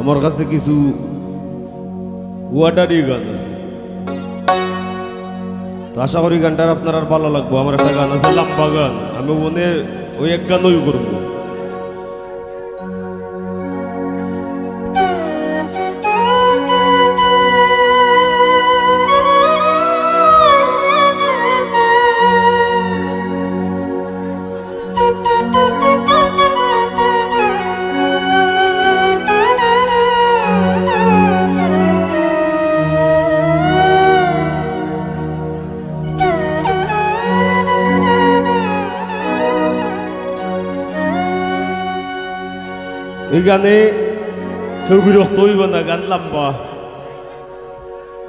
আমার কাছে কিছু ওয়াটারি গান আছে, তো আশা করি গানটা আপনার আর ভালো লাগবো। আমার একটা গান আছে লম্বা গান, আমি মনে ওই এক গান ওই করবো। এই গানে কেউ বিরক্ত হইব না, গান লম্বা,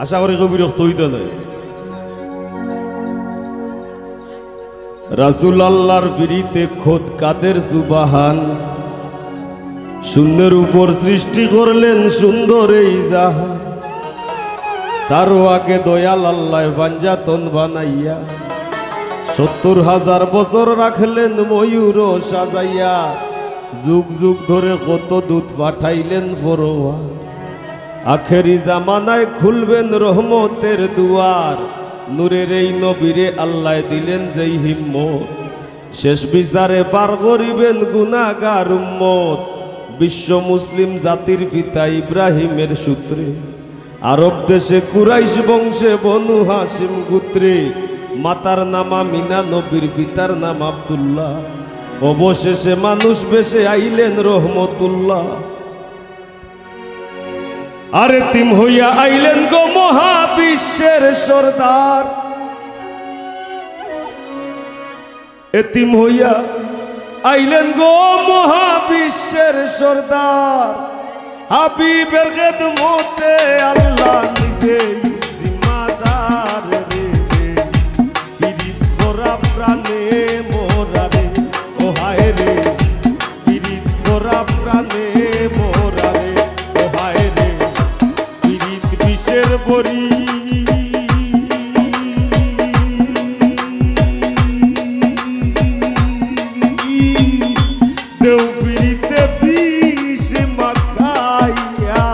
আশা করি কেউ বিরক্ত হইতে নয়। রাসূল আল্লাহর পিরিতে খোদ কাদের সুবহান, শূন্যের উপর সৃষ্টি করলেন সুন্দর এই জাহান, তারও আগে দয়াল আল্লাহ পাঞ্জাতন বানাইয়া ৭০,০০০ বছর রাখলেন ময়ূর সাজাইয়া, যুগ যুগ ধরে কত দূত পাঠাইলেন ফরোয়ার, আখেরি জামানায় খুলবেন রহমতের দুয়ার, নূরের এই নবীরে আল্লাহ দিলেন যেই হিম্মত, শেষ বিচারে পার করিবেন গুনাহগার উম্মত, বিশ্ব মুসলিম জাতির পিতা ইব্রাহিমের সূত্রে, আরব দেশে কুরাইশ বংশে বনু হাশিম গোত্রে, মাতার নাম আমিনা নবীর পিতার নাম আব্দুল্লাহ, অবশেষে মানুষ বেশে আইলেন রহমতুল্লাহ, আরে তিম হইয়া আইলেন গো মহাবিশ্বের সরদার, এতিম হইয়া আইলেন গো মহাবিশ্বের সরদার, হাবিবের খেদমতে আল্লাহ নিজে জিম্মাদার রে, পিরিত করা প্রাণে মোরা রে, ও হায় রে পিরিত করা প্রাণে মোরা রে, ও হায় রে পিরিত বিষের বরি, দেও পিরিতে বিষ মাখাইয়া,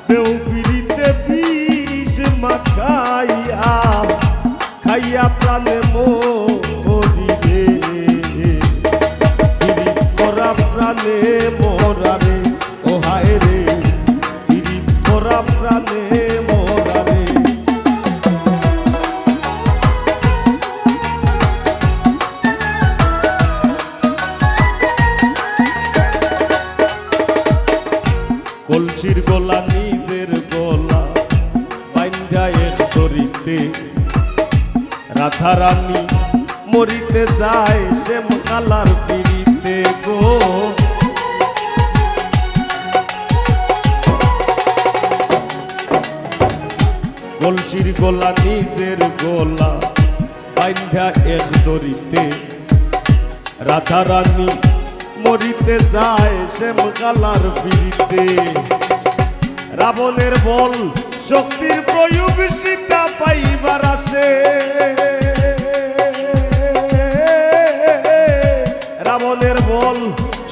দেও পিরিতে বিষ মাখাইয়া, খাইয়া প্রাণে মরি রে, পিরিত করা প্রাণে মোরা রে, ও হায় রে পিরিত করা প্রাণে মোরা রে। কলসির গলা নিজের গলা বাইন্ধা এক দড়িতে, রাধা রানী মরিতে যায় শ্যাম কালার পিরিতে গো, কলসির গলা নিজের গলা বাইন্ধা এক দড়িতে, রাধা রানী মরিতে যায় শ্যাম কালার পিরিতে, রাবণের বল শক্তির প্রয়োগ সীতা পাইবার আসে, রাবণের বল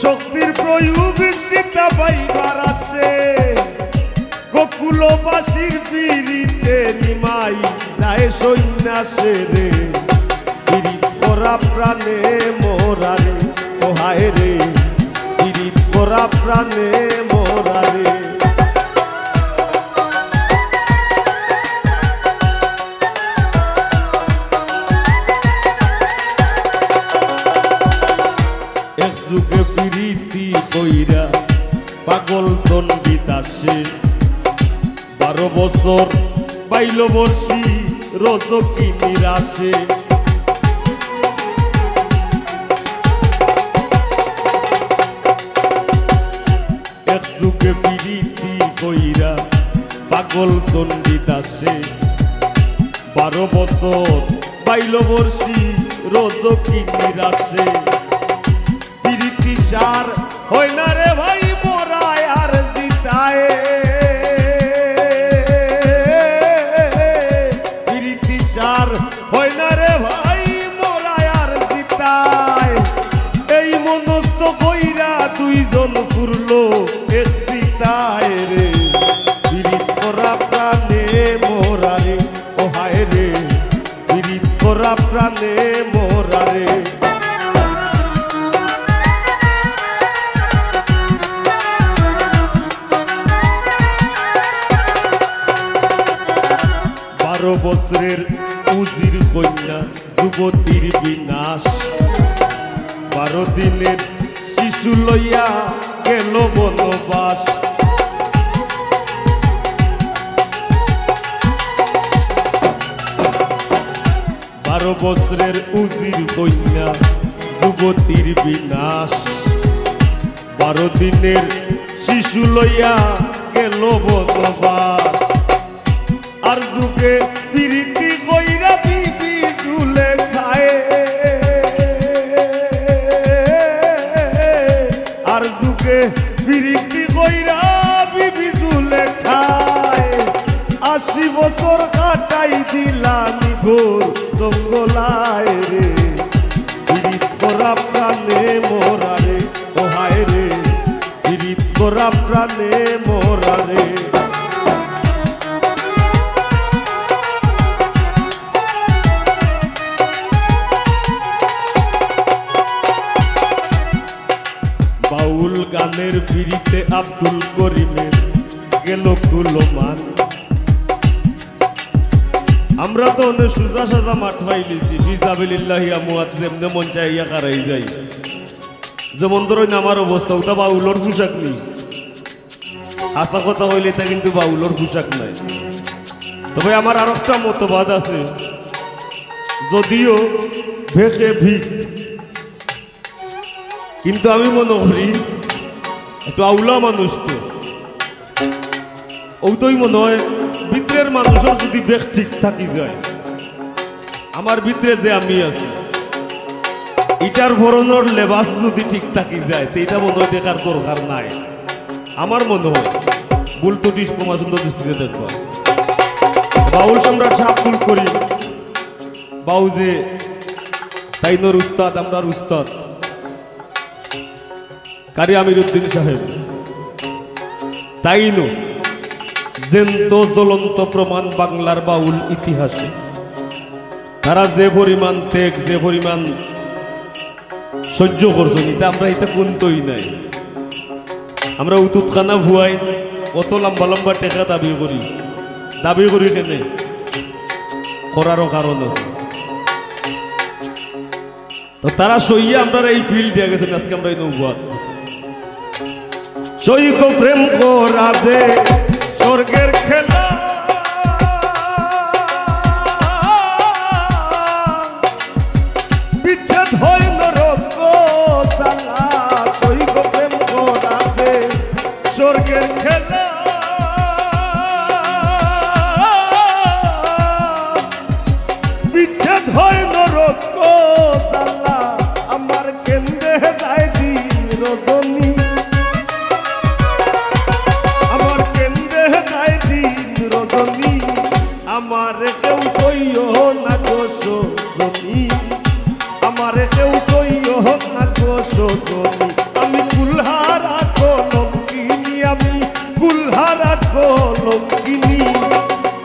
শক্তির প্রয়োগ সীতা পাইবার আসে, গোকুলবাসীর পিরিতে নিমাই যায় সন্ন্যাসে রে, পিরিত করা প্রাণে মোরা রে, ও হায় রে পিরিত করা প্রাণে মোরা রে। এক যুগে পিরিতি কইরা পাগল সন্দিত আসে, 12 বছর বাইল বর্ষী রজকি নিরাশে, এক যুগে পিরিতি কইরা পাগল সন্দিত আসে, 12 বছর বাইল বর্ষী রজকি নিরাশে, পিরিতি সার হয় না রে ভাই মরায় আর জিতায়, পিরিতি সার হয় না রে ভাই মরায় আর জিতায়, এই মনস্থ কইরা দুইজন ফুরলো এক সীতা, খায় রে পিরিত করা প্রাণে মোরা রে ও হায় রে পিরিত করা প্রাণে মোরা রে বছরের উজির কন্যা যুবতীর বিনাশ 12 দিনের শিশু লইয়া গেল বনবাস 12 বছরের উজির কন্যা যুবতীর বিনাশ 12 দিনের শিশু লইয়া গেল বনবাস আর যুগে পিরিতি কইরা বিবি ঝুলে খায় আর যুগে পিরিতি কইরা বিবি ঝুলে খায় 80 বছর কাটাই দিলানি ঘোর জঙ্গলায় রে পিরিত করা প্রাণে মোরা রে ও হায় রে পিরিত করা প্রাণে মোরা রে বাউল গানের পিরিতে আব্দুল করিমের গেল কুলমান আমরা তো অনেক সুজা সাজা মাঠ পাইলিছি ফিজাবিলিল্লাহি আমওয়াত যেমনে মন চাইয়া কারাই যাই যেমন ধরুন আমার অবস্থা ওটা বাউলর পোশাক নেই আশা কথা হইলে তা কিন্তু বাউলর পোশাক নাই তবে আমার আর একটা মতবাদ আছে যদিও ভেকে ভিক কিন্তু আমি মনে করি একটু আউলা মানুষ তো ওইটাই মনে হয় ভিতরের মানুষের যদি বেশ ঠিক থাকি যায় আমার ভিতরে যে আমি আছি এটার ভরণের লেবাস যদি ঠিক থাকি যায় সেইটা মনে হয় দেখার দরকার নাই আমার মনে হয় ভুল তো কমা সুন্দর দৃষ্টিতে দেখবা বাউল সম্রাট আব্দুল করিম বাউ যে তাইনোর উস্তাদ আমরার উস্তাদ কারি আমিরউদ্দিন সাহেব তাইনো জেন্ত জ্বলন্ত প্রমাণ বাংলার বাউল ইতিহাসে তারা যে পরিমাণ ত্যাগ যে পরিমাণ সহ্য করছেন এটা আমরা এটা কোনতই নাই আমরা উতুতখানা ভুয়াই অত লম্বা লম্বা টেকা দাবি করি কেনে করারও কারণ আছে তো তারা সইয়া আমরা এই ফিল দিয়ে গেছেন আজকে আমরা এই নৌবাদ সৈক প্রেম করাতে স্বর্গের খেলা বিচ্ছেদ হয় নরক জ্বালা সৈক প্রেম করাতে স্বর্গের খেলা বিচ্ছেদ হয় নরক জ্বালা আমার কেন্দ্রে যায় দিন রজনী আমার কেউ সইও না গোসো জমি আমার কেউ সইও না গোসো জমি আমি কুলহারা কলম কিনি আমি কুলহারা কলম কিনি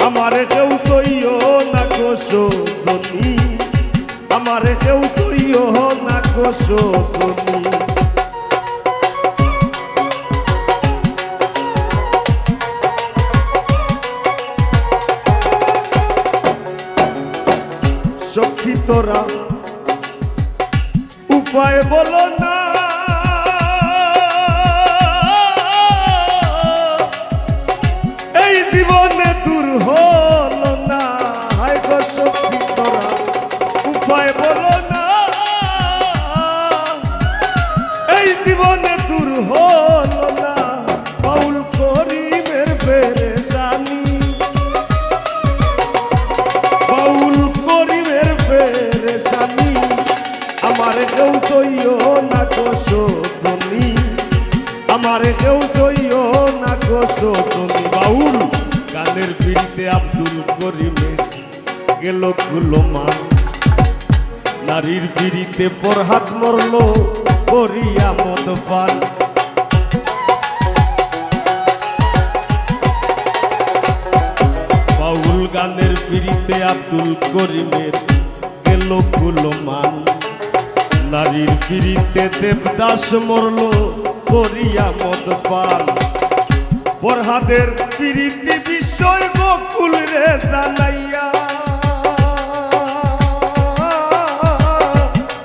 আমার কেউ সইও না গোসো জমি আমার কেউ সইও না গোসো জমি সখী তোরা উপায় বলো না এই জীবনে দূর হলো না হায় গো সখী তোরা উপায় বলো না এই জীবনে দূর হলো না বাউল করিমের পেরেশানি বাউল করিমের পেরেশানি আমার কেউ সইও না গোসো জমি আমার কেউ সইও না গোসো জমি বাউল গানের পিরিতে আব্দুল করিমের গেল কুলমান নারীর পিরিতে পরহাত মরলো করিয়া মদ পান পিড়িতে আব্দুল করিমের গেল কুলমান। নারীর পিড়িতে দেবদাস মরল করিয়া মদ পান। ফরহাদের পিড়িতি বিষয় গোকুল রে জানাইয়া,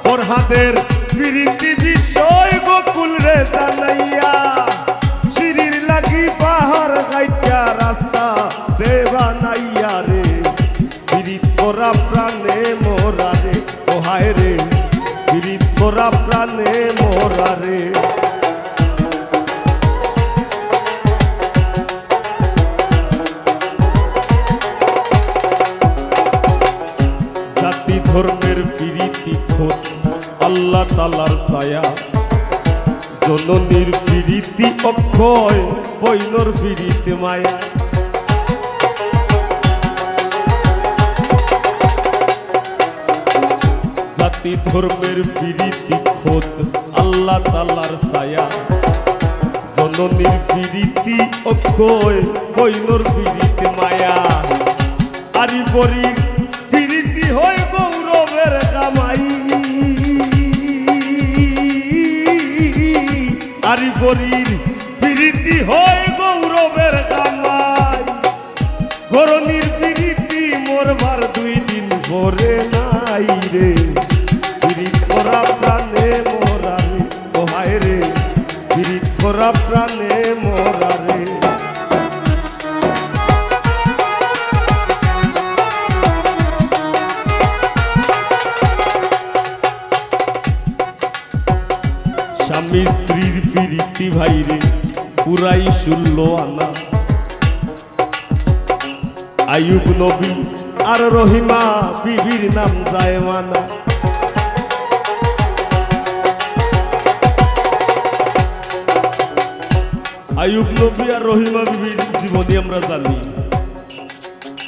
ফরহাদের পিড়িতি বিষয় গোকুল রে জানাইয়া, সিঁড়ির লাগি পাহাড় গাইটা রাস্তা দেবা নাইয়া রে। পিড়িত করা প্রাণে মোরা রে, ও হায় রে পিড়িত করা প্রাণে মোরা রে। জাতি ধর্মের পিড়িতি খোঁজ আল্লাহ তালার ছায়া। জননীর পিড়িতি অক্ষয়, বৈনর পিড়িত মায়া। জাতি ধর্মের পিড়িতি খোদ আল্লাহ তালার ছায়া। জননীর পিড়িতি অক্ষয়, বৈনর পিড়িত মায়া। আরি বরি পিড়িতি হয় গৌরবের কামাই, আরি বরির পিড়িতি হয় গৌরবের কামাই। গরনির পিড়িতি মরবার 2 দিন পরে নাই রে। পিড়িত করা প্রাণে মোরা রে, ও হায় রে পিড়িত করা প্রাণে মোরা রে। স্বামী স্ত্রীর পিড়িতি ভাইরে পুরাই 16 আনা। আইয়ুব নবী আর রহিমা বিবির নাম যায় মানা। আইয়ুব নবী আর রহিমা বিবির জীবনী আমরা জানি।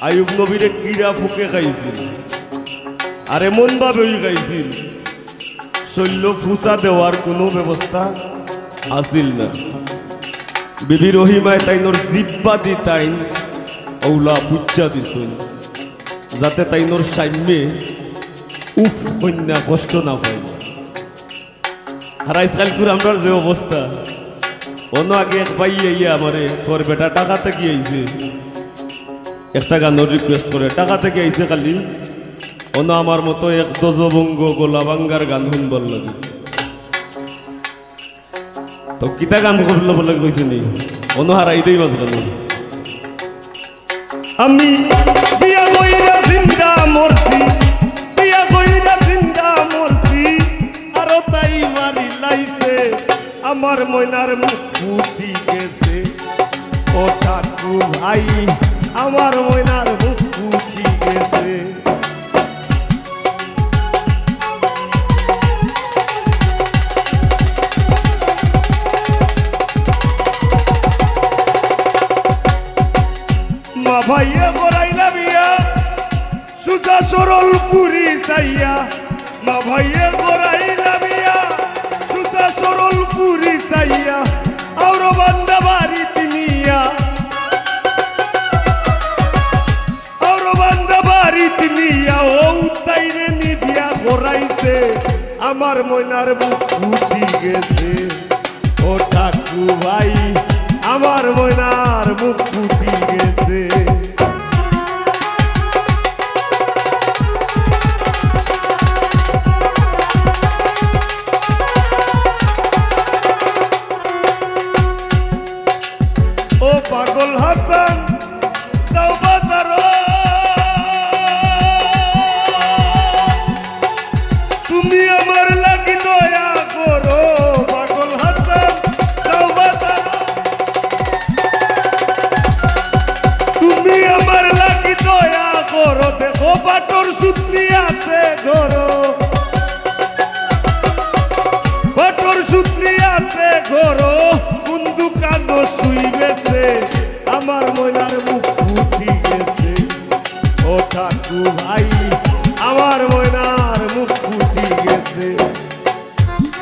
আইয়ুব নবীরে কিরা ফুকে খাইছিল, আর এমন ভাবেই খাইছিল শৈল্য ফুসা দেওয়ার কোনো ব্যবস্থা আসিল না। বিবি রহিমায় তাইনোর জিব্বা দি তাইন ওলা বুচ্চা দিছিল, যাতে তাইনোর সাম্যে উফ কন্যা কষ্ট না পাই। আর আজকালকুর আমরা যে অবস্থা, অন্য আগে এক ভাই ইয়া আমারে তোর বেটা টাকা থেকে আইছে, একটা গানের রিকোয়েস্ট করে টাকা থেকে আইছে খালি। অন্য আমার মতো এক দজবঙ্গ গোলাবাঙ্গার গান শুনবার লাগে। তো কিতা গান করল বলে কইছে নি, অন্য হারাই দেই বাজ গান। আমি বিয়া কইরা জিন্দা মরছি, বিয়া কইরা জিন্দা মরছি, আর তাই মারি লাইছে আমার ময়নার মুখ ফুটি গেছে। ও ঠাকু ভাই আমার ময়নার মুখ ফুটি গেছে। মা ভাইয়া করাইলা বিয়া সুজা সরল পুরি চাইয়া। মা ভাইয়া করাইলা বিয়া সুজা সরল পুরি চাইয়া। আর বান্দা বাড়ি তিনিয়া, আর বান্দা বাড়ি তিনিয়া। ও তাইরে নি বিয়া করাইছে আমার ময়নার মুখ ফুটি গেছে। ও ঠাকু ভাই আমার ময়নার মুখ ফুটি গেছে। ও পাগল হাসান যাও বাজার, তুমি আমার লাগি দয়া করো। পাগল হাসান যাও বাজার, তুমি আমার লাগি দয়া করো। দেখো বাটর সুতলি আছে ঘরো, বাটর সুতলি আছে ঘরো। কোন দোকান শুইবেছে আমার ময়নার মুখ ফুটি গেছে। ও ঠাকু ভাই আমার ময়নার মুখ ফুটি গেছে।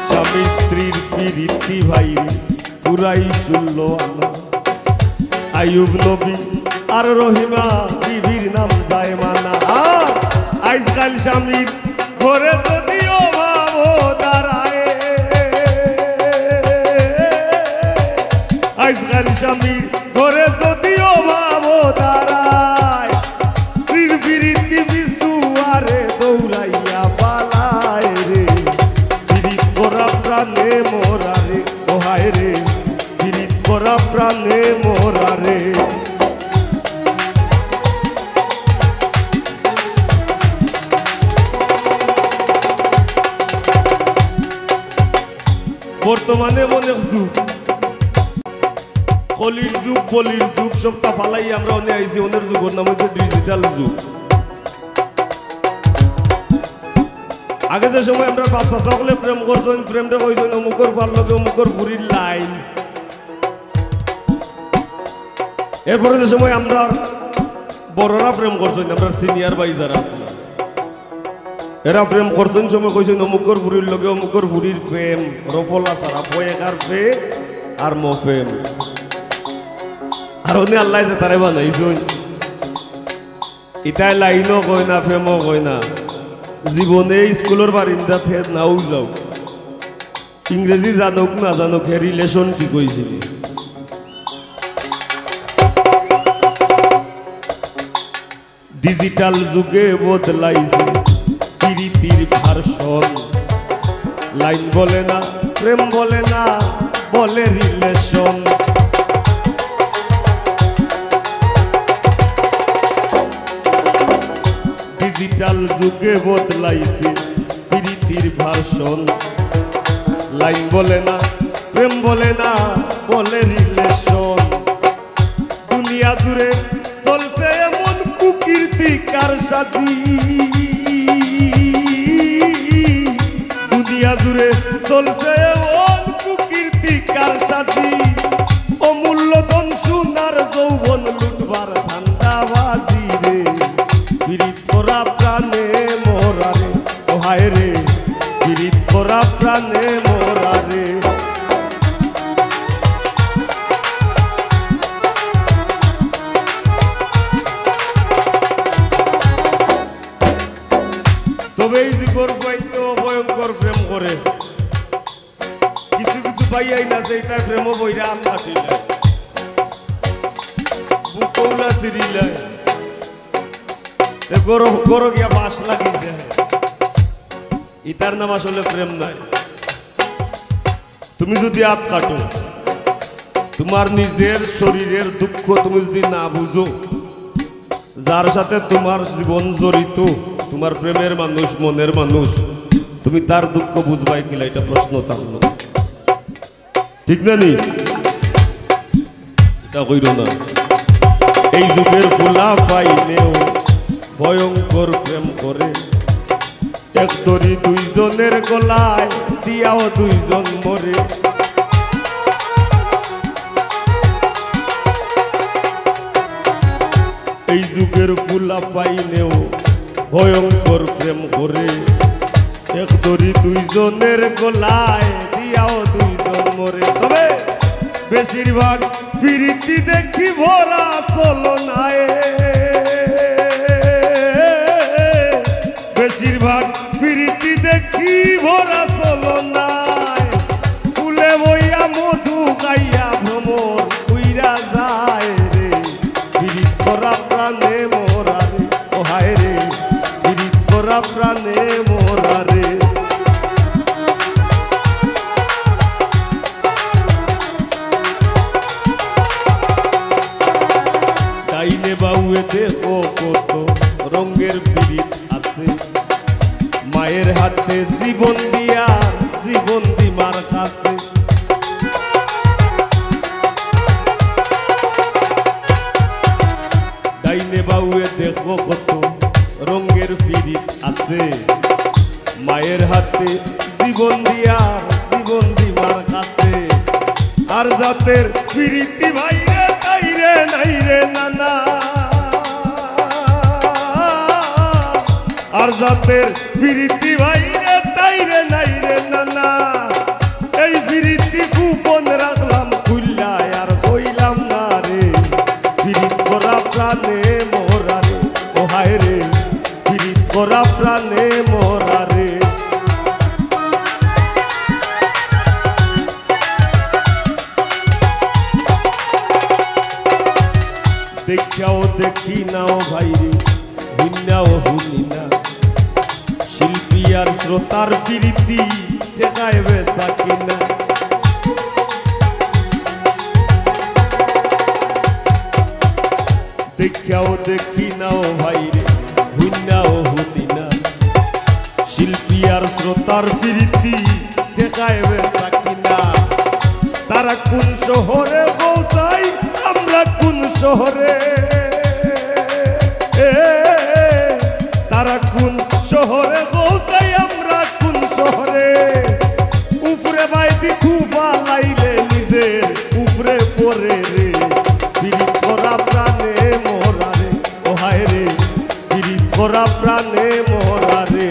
স্বামী স্ত্রীর পিড়িতি ভাই পুরাই 16 আনা। আইয়ুব নবী আর রহিমা বিবির নাম হইলাম যায় মানা আজকাল স্বামীর ঘরে যদিও ভাবো দাঁড়ায় আজকাল স্বামীর ঘরে যদিও ভাবো দাঁড়ায় স্ত্রীর বিরীতি বিস্তুয়ারে দৌড়াইয়া পালায় রে বিরিত করা প্রাণে মোরা রে ওহায় রে বিরিত করা প্রাণে মোরা রে বর্তমানে অনেক যুগ কলির যুগ বলির যুগ সবটা ফালাই আমরা অনেক আইছি অনেক যুগের নাম হচ্ছে ডিজিটাল যুগ আগে যে সময় আমরা বাচ্চা সকলে প্রেম করছেন প্রেমটা কইছেন অমুকর ভাল লগে অমুকর পুরীর লাইন এরপরে যে সময় আমরা বড়রা প্রেম করছেন আমরা সিনিয়র ভাই যারা আসলে এরা প্রেম করছেন সময় কইছেন অমুকর পুরীর লগে অমুকর পুরীর প্রেম রফলা সারা বয়েকার পে আর মফেম আর অনেক আল্লাহ যে তারে বানাইছেন ইটাই লাইনও কয় না প্রেমও কয় না জীবনে স্কুলের বারিন্দা থে নাও যাও ইংরেজি জানুক না জানুক হে রিলেশন কি কইছিল ডিজিটাল যুগে বদলাইছে প্রীতির ভার্সন লাইন বলে না প্রেম বলে না বলে রিলেশন ডিজিটাল যুগে বদলাইছে প্রীতির ভার্সন লাইন বলে না প্রেম বলে না বলে রিলেশন দুনিয়া জুড়ে চলছে এমন কুকীর্তিকার সাজি দুনিয়া জুড়ে চলছে এমন কুকীর্তিকার সাজি অমূল্য ধন সোনার যৌবন লুটবার ধান্দাবাজি রে পীড়িত করা প্রাণে মোরা রে ওহায় রে পীড়িত করা প্রাণে মোরা রে তবে এই যুগের বৈদ্য ভয়ঙ্কর প্রেম করে কিছু কিছু পাইয়াই না যে তাই প্রেম বইরা কাটিলে বুকৌলা সিরিলে গরো গিয়া বাস লাগিয়েছে ইতার নাম আসলে প্রেম নাই তুমি যদি হাত কাটো তোমার নিজের শরীরের দুঃখ তুমি যদি না বুঝো যার সাথে তোমার জীবন জড়িত তোমার প্রেমের মানুষ মনের মানুষ তুমি তার দুঃখ বুঝবাই কিলা এটা প্রশ্ন থাকলো ঠিক না নি এটা কইর না এই যুগের ফুলা পাইলেও ভয়ঙ্কর প্রেম করে এক দড়ি দুইজনের গলায় দিয়াও দুইজন মরে এই যুগের ফুলা পাইলেও ভয়ঙ্কর প্রেম করে এক দড়ি দুইজনের গলায় দিয়াও দুইজন মরে তবে বেশিরভাগ প্রীতি দেখি ভরা চলো নাই বেশিরভাগ প্রীতি দেখি ভরা চলো নাই ফুলে বইয়া মধু গাইয়া ভ্রমর উইরা যায় রে পীড়িত করা প্রাণে মোরা রে ওহায় রে পীড়িত করা প্রাণে মোরা রে ডাইনে বাউয়ে দেখো কত রঙের পীড়িত আছে মায়ের হাতে জীবন দিয়া জীবন দিমার কাছে ডাইনে বাউয়ে দেখো কত রঙের পীড়িত আছে মায়ের হাতে জীবন দিয়া জীবন দিমার কাছে আর জাতের পীড়িতি ভাই রে তাই রে নাই রে নানা আর জাতের পীড়িতি ভাই রে তাই রে নাই রে নানা এই পীড়িতি গোপন রাখলাম খুললায় আর কইলাম না রে পীড়িত করা প্রাণে মোরা রে ও করা প্রাণে মোরা রে। দেখাও দেখি নাও ভাইরে ভিন্নাও হুনি না, শিল্পী আর শ্রোতার প্রীতি টেকায় বেচা কিনা। দেখাও দেখি নাও ভাইরে ভিন্নাও হুনি না, শিল্পী আর শ্রোতার প্রীতি টেকায় বেচা কিনা। তারা কোন শহরে পৌঁছাই আমরা কোন শহরে, তারা কোন শহরে পৌঁছাই আমরা কোন শহরে। উপরে বাইদি খুবা লাইলে নিজের উপরে পরে রে, পিরিত করা প্রাণে মোরা রে। ও হায় রে পিরিত করা প্রাণে মোরা রে।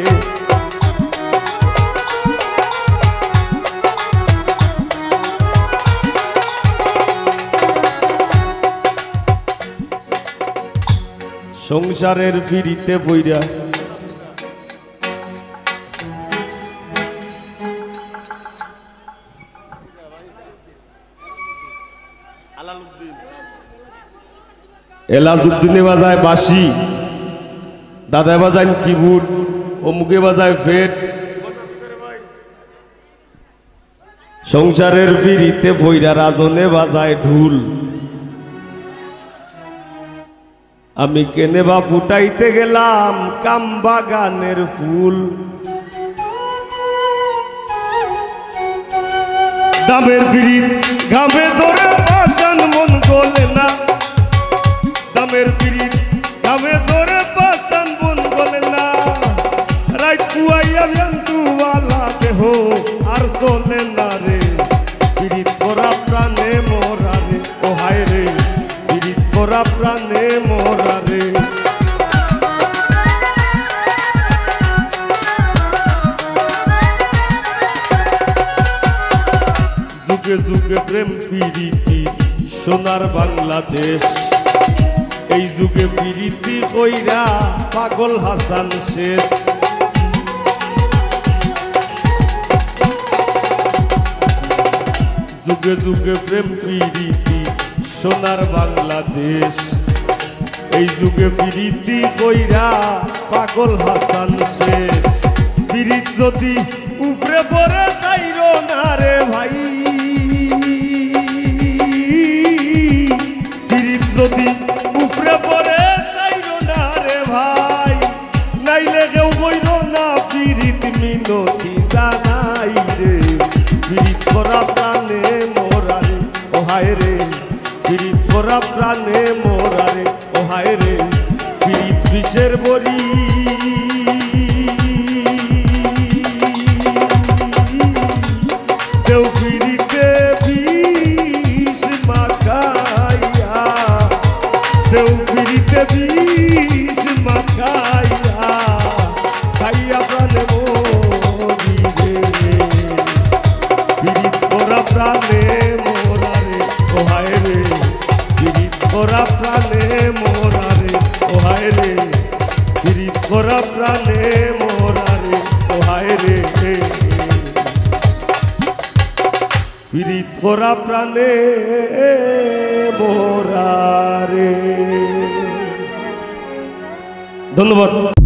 সংসারের পিড়িতে বইরা এলাজউদ্দিনে বাজায় বাঁশি, দাদায় বাজায় কিবোর্ড, অমুকে বাজায় ফেট। সংসারের পিড়িতে বইরা রাজনে বাজায় ঢুল। আমি কেনে বা ফুটাইতে গেলাম কাম বাগানের ফুল। দামের পিরিত ঘামে জোরে পাশান মন গলে না, দামের পিরিত ঘামে জোরে পাশান মন গলে না। রাইত কুয়াইয়া জন্তুওয়ালা দেহ আর চলে না রে, পিরিত করা প্রাণে মোরা রে। ও হায় রে পিরিত করা প্রাণে মোরা রে। যুগে যুগে প্রেম প্রীতি সোনার বাংলাদেশ, এই যুগে প্রীতি কইরা পাগল হাসান শেষ। যুগে যুগে প্রেম প্রীতি সোনার বাংলাদেশ, এই যুগে প্রীতি কইরা পাগল হাসান শেষ। প্রীত যদি উপরে পড়ে যাইরো না রে ভাই, প্রীত যদি উপরে পড়ে যাইরো না রে ভাই। নাইলে কেউ বইল না প্রীত মিনতি জানাই রে, প্রীত করা প্রাণে মোরা রে। ও হায় রে প্রীত করা প্রাণে মোরা রে। ও হায় রে প্রীত বিষের বড়ি, দেও প্রীতে বিষ মাখাইয়া, দেও প্রীতে বিষ মাখাইয়া, খাইয়া প্রাণে মরি রে। প্রীত করা প্রাণে মোরা রে। ও হায় রে প্রীত করা প্রাণে মোরা রে। ও হায় রে প্রীত করা প্রাণে মোরা রে। ও হায় রে প্রীত করা প্রাণে মোরা রে। ধন্যবাদ।